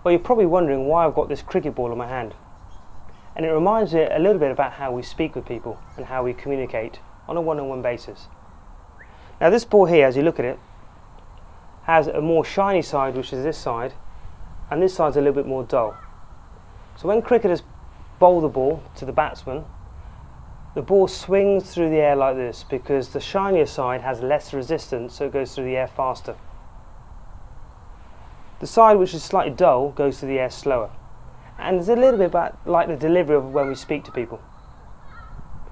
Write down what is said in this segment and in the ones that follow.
Well, you're probably wondering why I've got this cricket ball in my hand. And it reminds me a little bit about how we speak with people and how we communicate on a one-on-one basis. Now this ball here, as you look at it, has a more shiny side, which is this side, and this side's a little bit more dull. So when cricketers bowl the ball to the batsman, the ball swings through the air like this because the shinier side has less resistance, so it goes through the air faster. The side which is slightly dull goes through the air slower. And it's a little bit like the delivery of when we speak to people.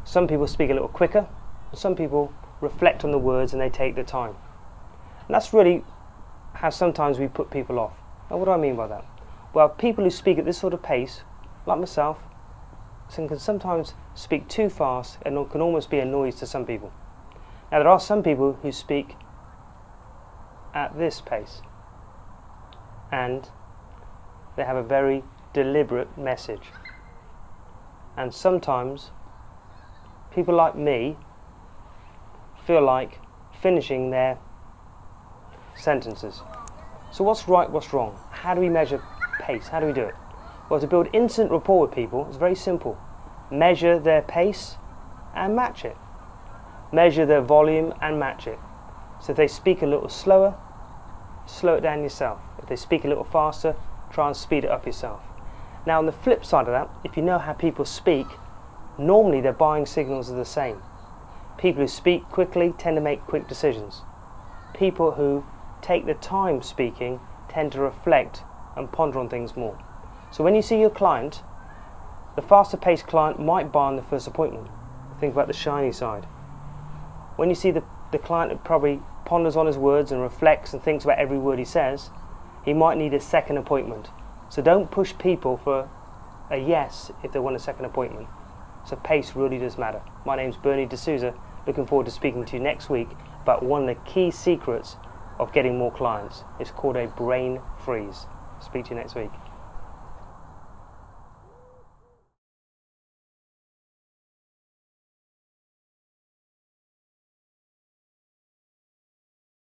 Some people speak a little quicker, and some people reflect on the words and they take their time. And that's really how sometimes we put people off. Now what do I mean by that? Well, people who speak at this sort of pace, like myself, can sometimes speak too fast and can almost be a noise to some people. Now there are some people who speak at this pace and they have a very deliberate message. And sometimes people like me feel like finishing their sentences. So what's right, what's wrong? How do we measure pace? How do we do it? Well, to build instant rapport with people, it's very simple. Measure their pace and match it. Measure their volume and match it. So if they speak a little slower, slow it down yourself. If they speak a little faster, try and speed it up yourself. Now on the flip side of that, if you know how people speak, normally their buying signals are the same. People who speak quickly tend to make quick decisions. People who take the time speaking tend to reflect and ponder on things more. So when you see your client, the faster paced client might buy on the first appointment. Think about the shiny side. When you see the client that probably ponders on his words and reflects and thinks about every word he says, he might need a second appointment. So don't push people for a yes if they want a second appointment. So pace really does matter. My name's DeSouza. Looking forward to speaking to you next week about one of the key secrets of getting more clients. It's called a brain freeze. Speak to you next week.